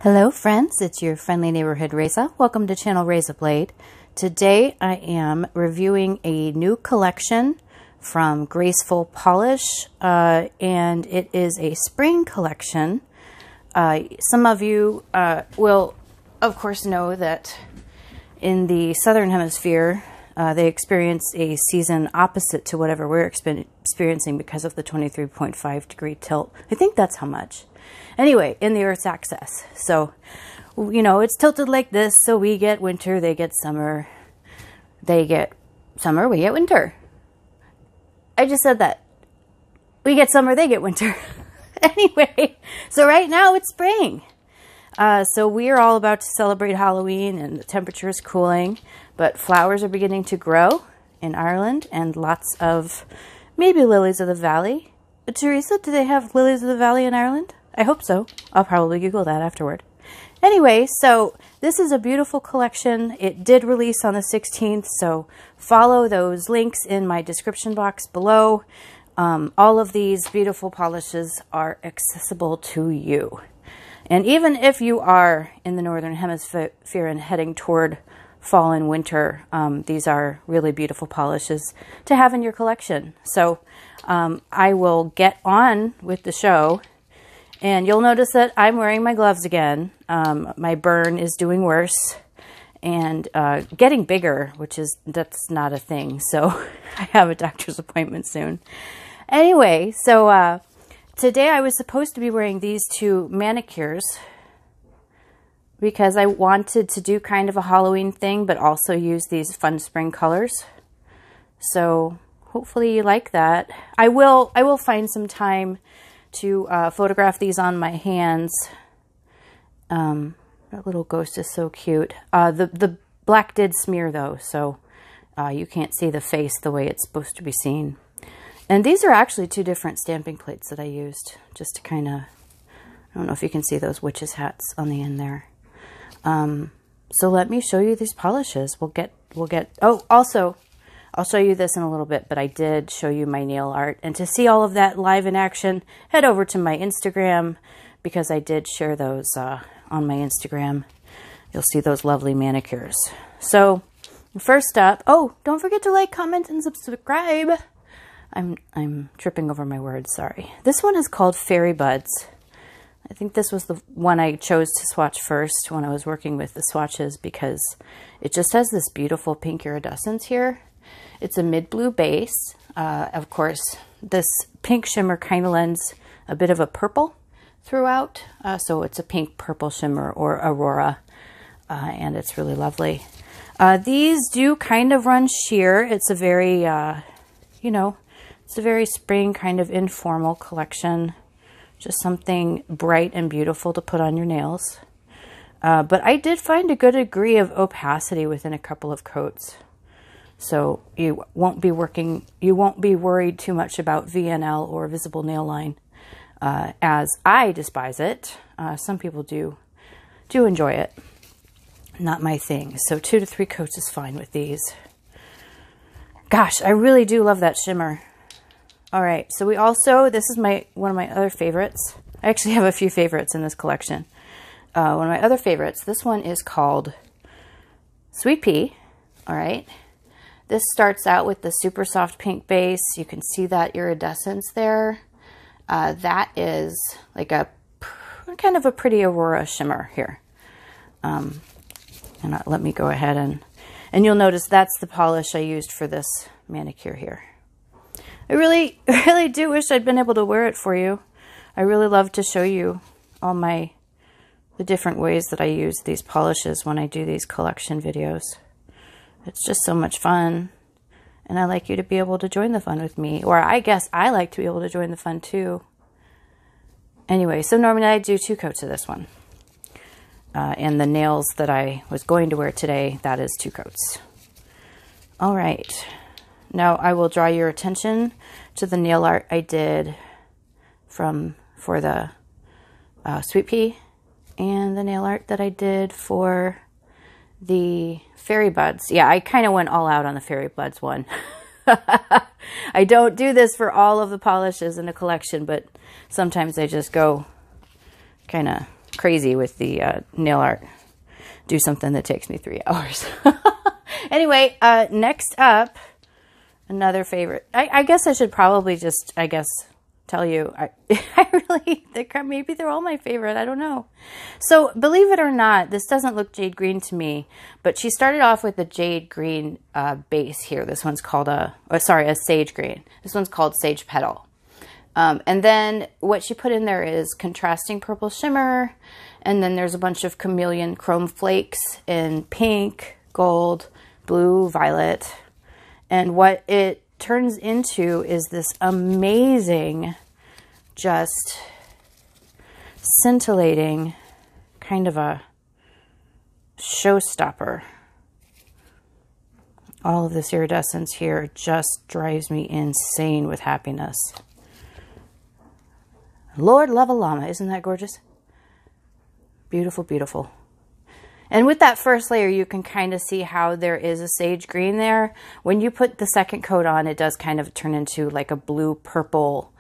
Hello friends, it's your friendly neighborhood Reza. Welcome to channel Reza Blade. Today I am reviewing a new collection from Graceful Polish and it is a spring collection. Some of you will of course know that in the southern hemisphere they experience a season opposite to whatever we're experiencing because of the 23.5 degree tilt. I think that's how much. Anyway, in the Earth's axis. So, you know, it's tilted like this, so we get winter, they get summer. They get summer, we get winter. I just said that. We get summer, they get winter. Anyway, so right now it's spring. So we are all about to celebrate Halloween and the temperature is cooling, but flowers are beginning to grow in Ireland and lots of maybe lilies of the valley. But Teresa, do they have lilies of the valley in Ireland? I hope so. I'll probably Google that afterward. Anyway, so this is a beautiful collection. It did release on the 16th, so follow those links in my description box below. All of these beautiful polishes are accessible to you. And even if you are in the Northern Hemisphere and heading toward fall and winter, these are really beautiful polishes to have in your collection. So I will get on with the show. And you'll notice that I'm wearing my gloves again. My burn is doing worse and getting bigger, that's not a thing. So I have a doctor's appointment soon. Anyway, so today I was supposed to be wearing these two manicures because I wanted to do kind of a Halloween thing, but also use these fun spring colors. So hopefully you like that. I will find some time to photograph these on my hands. That little ghost is so cute. The black did smear though, so you can't see the face the way it's supposed to be seen. And these are actually two different stamping plates that I used just to kind of, I don't know if you can see those witches hats on the end there. So let me show you these polishes. Oh, also, I'll show you this in a little bit, but I did show you my nail art. And to see all of that live in action, head over to my Instagram because I did share those on my Instagram. You'll see those lovely manicures. So first up, oh, don't forget to like, comment, and subscribe. I'm tripping over my words, sorry. This one is called Fairy Buds. I think this was the one I chose to swatch first when I was working with the swatches because it just has this beautiful pink iridescence here. It's a mid-blue base. Of course, this pink shimmer kind of lends a bit of a purple throughout. So it's a pink purple shimmer or aurora, and it's really lovely. These do kind of run sheer. It's a very, you know, it's a very spring kind of informal collection. Just something bright and beautiful to put on your nails. But I did find a good degree of opacity within a couple of coats. So you won't be worried too much about VNL or visible nail line, as I despise it. Some people do enjoy it. Not my thing. So 2 to 3 coats is fine with these. Gosh, I really do love that shimmer. All right, so we also, this is one of my other favorites. I actually have a few favorites in this collection. One of my other favorites, this one is called Sweet Pea. All right. This starts out with the super soft pink base. You can see that iridescence there. That is like a kind of a pretty aurora shimmer here. And let me go ahead and you'll notice that's the polish I used for this manicure here. I really do wish I'd been able to wear it for you. I really love to show you all the different ways that I use these polishes when I do these collection videos. It's just so much fun, and I like you to be able to join the fun with me, or I guess I like to be able to join the fun too. Anyway, so normally I do 2 coats of this one. And the nails that I was going to wear today, that is 2 coats. All right, now I will draw your attention to the nail art I did for the Sweet Pea, and the nail art that I did for the Fairy Buds. Yeah, I kind of went all out on the Fairy Buds one. I don't do this for all of the polishes in a collection, but sometimes I just go kind of crazy with the nail art. Do something that takes me 3 hours. Anyway, next up, another favorite. I guess I should probably just, tell you, I really think maybe they're all my favorite. I don't know. So believe it or not, this doesn't look jade green to me, but she started off with the jade green base here. This one's called a sage green. This one's called Sage Petal. And then what she put in there is contrasting purple shimmer. And then there's a bunch of chameleon chrome flakes in pink, gold, blue, violet. And what it turns into is this amazing, just scintillating kind of a showstopper. All of this iridescence here just drives me insane with happiness. Lord love a llama. Isn't that gorgeous? Beautiful, beautiful. And with that first layer, you can kind of see how there is a sage green there. When you put the second coat on, it does kind of turn into like a blue-purple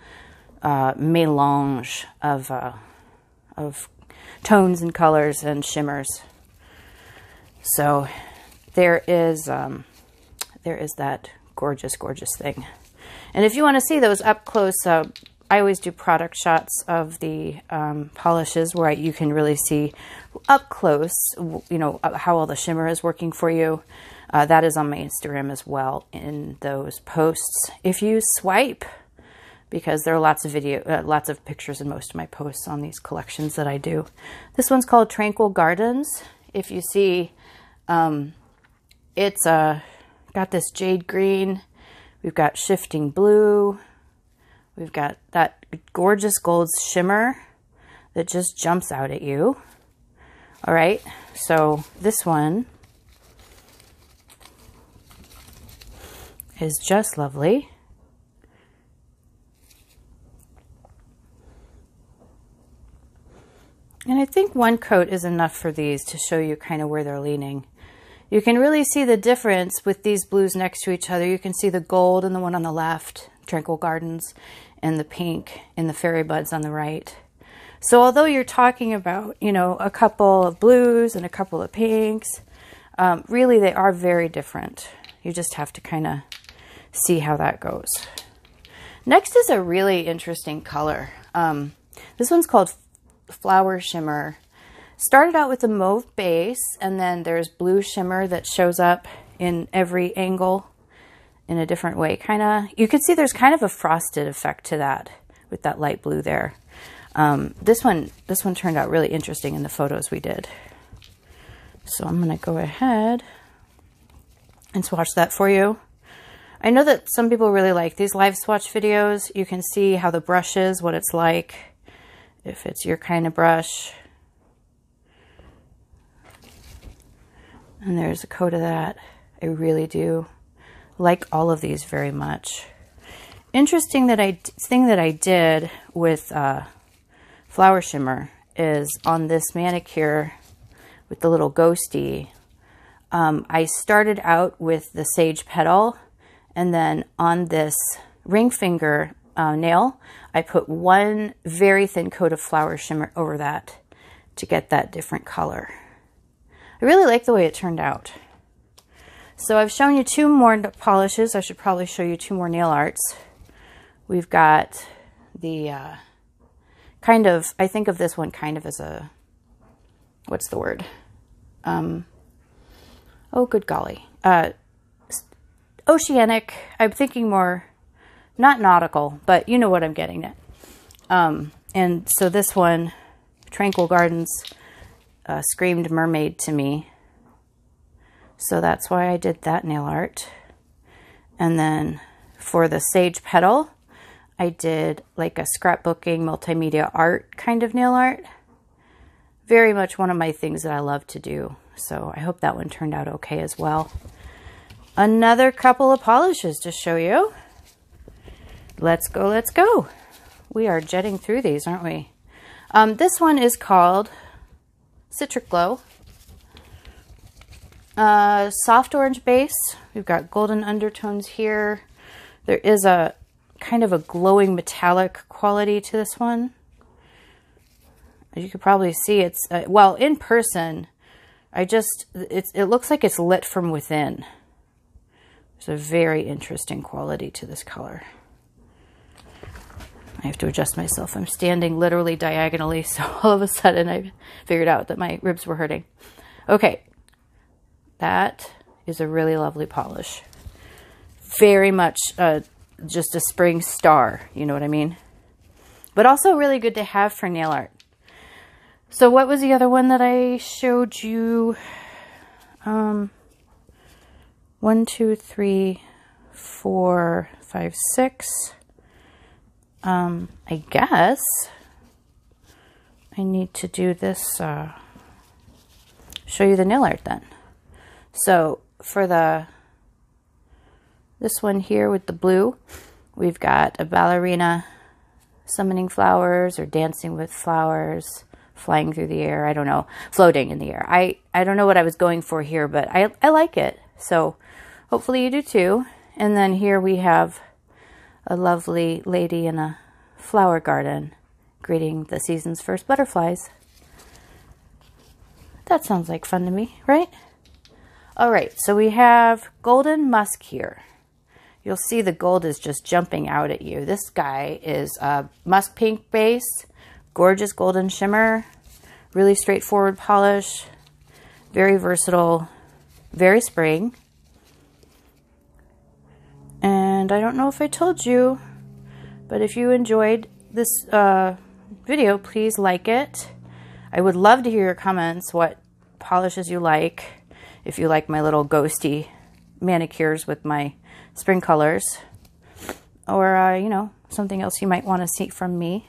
melange of tones and colors and shimmers. So there is that gorgeous, gorgeous thing. And if you want to see those up close, I always do product shots of the polishes where you can really see up close, you know, how all the shimmer is working for you. That is on my Instagram as well in those posts. If you swipe, because there are lots of pictures in most of my posts on these collections that I do. This one's called Tranquil Gardens. If you see, it's got this jade green. We've got shifting blue. We've got that gorgeous gold shimmer that just jumps out at you. All right, so this one is just lovely. And I think one coat is enough for these to show you kind of where they're leaning. You can really see the difference with these blues next to each other. You can see the gold in the one on the left, Tranquil Gardens, and the pink in the fairy buds on the right. So although you're talking about, you know, a couple of blues and a couple of pinks, really they are very different. You just have to kind of see how that goes. Next is a really interesting color. This one's called Flower Shimmer. Started out with a mauve base, and then there's blue shimmer that shows up in every angle in a different way. Kind of, you can see there's kind of a frosted effect to that with that light blue there. This one turned out really interesting in the photos we did. So I'm going to go ahead and swatch that for you. I know that some people really like these live swatch videos. You can see how the brush is, what it's like, if it's your kind of brush. And there's a coat of that. I really do like all of these very much. Interesting thing that I did with Flower Shimmer is on this manicure with the little ghosty. I started out with the Sage Petal, and then on this ring finger nail, I put one very thin coat of Flower Shimmer over that to get that different color. I really like the way it turned out. So I've shown you two more polishes. I should probably show you two more nail arts. We've got the kind of, I think of this one kind of as a, what's the word? Oh, good golly. Oceanic. I'm thinking more, not nautical, but you know what I'm getting at. And so this one, Tranquil Gardens, screamed mermaid to me. So that's why I did that nail art. And then for the Sage Petal, I did like a scrapbooking multimedia art kind of nail art. Very much one of my things that I love to do. So I hope that one turned out okay as well. Another couple of polishes to show you. Let's go, let's go. We are jetting through these, aren't we? This one is called Citric Glow. Soft orange base. We've got golden undertones here. There is a kind of a glowing metallic quality to this one. As you can probably see, it's, well, in person, it looks like it's lit from within. There's a very interesting quality to this color. I have to adjust myself. I'm standing literally diagonally, so all of a sudden I figured out that my ribs were hurting. Okay, that is a really lovely polish. Very much just a spring star, you know what I mean? But also really good to have for nail art. So what was the other one that I showed you? 1, 2, 3, 4, 5, 6. I guess I need to do this, show you the nail art then. So for this one here with the blue, we've got a ballerina summoning flowers or dancing with flowers, flying through the air. I don't know, floating in the air. I don't know what I was going for here, but I like it. So hopefully you do too. And then here we have a lovely lady in a flower garden greeting the season's first butterflies. That sounds like fun to me, right? All right, so we have golden musk here. You'll see the gold is just jumping out at you. This guy is a musk pink base, gorgeous golden shimmer, really straightforward polish, very versatile, very spring. And I don't know if I told you, but if you enjoyed this video, please like it. I would love to hear your comments, what polishes you like, if you like my little ghosty manicures with my spring colors, or, you know, something else you might want to see from me.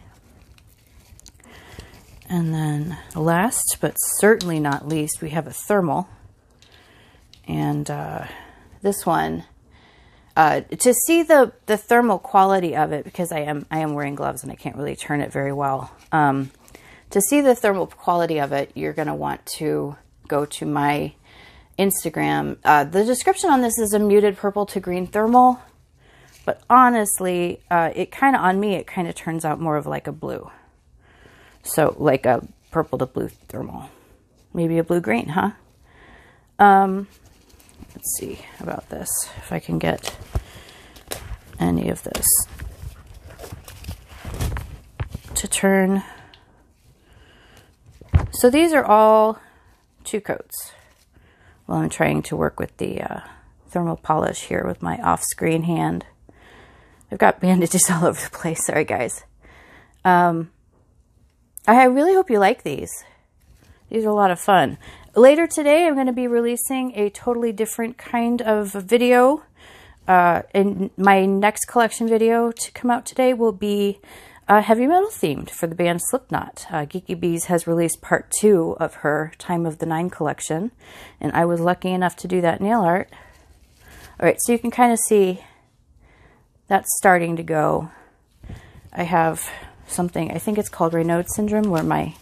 And then last, but certainly not least, we have a thermal. And this one, to see the thermal quality of it, because I am wearing gloves and I can't really turn it very well. To see the thermal quality of it, you're going to want to go to my Instagram. The description on this is a muted purple to green thermal, but honestly, it kind of, on me, it kind of turns out more of like a blue. So like a purple to blue thermal, maybe a blue-green, huh? Let's see about this, if I can get any of this to turn. So these are all 2 coats. Well, I'm trying to work with the thermal polish here with my off-screen hand. I've got bandages all over the place. Sorry, guys. I really hope you like these. These are a lot of fun. Later today, I'm going to be releasing a totally different kind of video. And my next collection video to come out today will be heavy metal themed for the band Slipknot. Geeky Bees has released part 2 of her Time of the Nine collection, and I was lucky enough to do that nail art. All right, so you can kind of see that's starting to go. I have something, I think it's called Raynaud syndrome, where my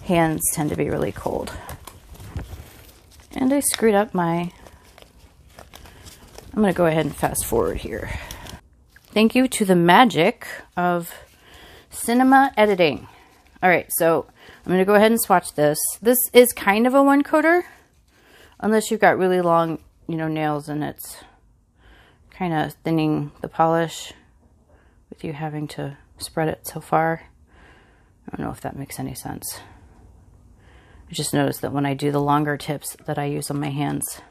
hands tend to be really cold. And I screwed up I'm going to go ahead and fast forward here. Thank you to the magic of cinema editing. All right, so I'm going to go ahead and swatch this. This is kind of a one-coater, unless you've got really long, you know, nails, and it's kind of thinning the polish with you having to spread it so far. I don't know if that makes any sense. I just noticed that when I do the longer tips that I use on my hands,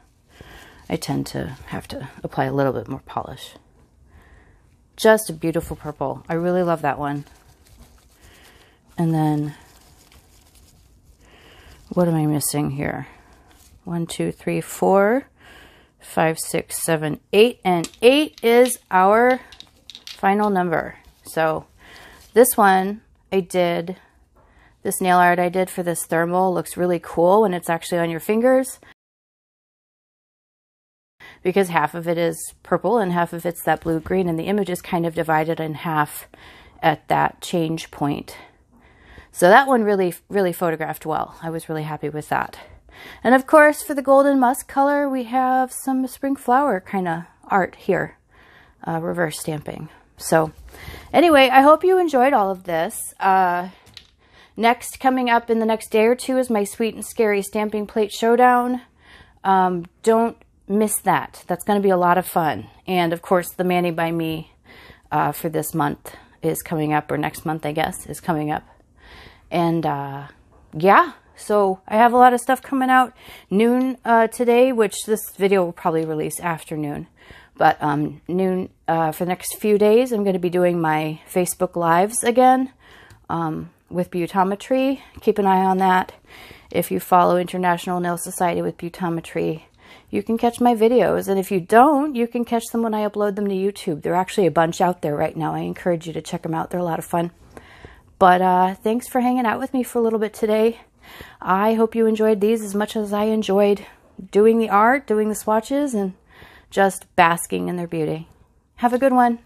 I tend to have to apply a little bit more polish. Just a beautiful purple. I really love that one. And then, what am I missing here? 1, 2, 3, 4, 5, 6, 7, 8. And 8 is our final number. So this one I did, this nail art I did for this thermal looks really cool when it's actually on your fingers, because half of it is purple and half of it's that blue-green, and the image is kind of divided in half at that change point. So that one really, really photographed well. I was really happy with that. And of course, for the golden musk color, we have some spring flower kind of art here, reverse stamping. So anyway, I hope you enjoyed all of this. Next, coming up in the next day or two is my Sweet and Scary Stamping Plate Showdown. Don't miss that. That's going to be a lot of fun. And of course, the Mani by Me for this month is coming up, or next month, I guess, is coming up. And yeah, so I have a lot of stuff coming out. Noon today, which this video will probably release afternoon. But noon for the next few days, I'm going to be doing my Facebook Lives again with Butometry. Keep an eye on that. If you follow International Nail Society with Butometry, you can catch my videos. And if you don't, you can catch them when I upload them to YouTube. There are actually a bunch out there right now. I encourage you to check them out. They're a lot of fun. But thanks for hanging out with me for a little bit today. I hope you enjoyed these as much as I enjoyed doing the art, doing the swatches, and just basking in their beauty. Have a good one.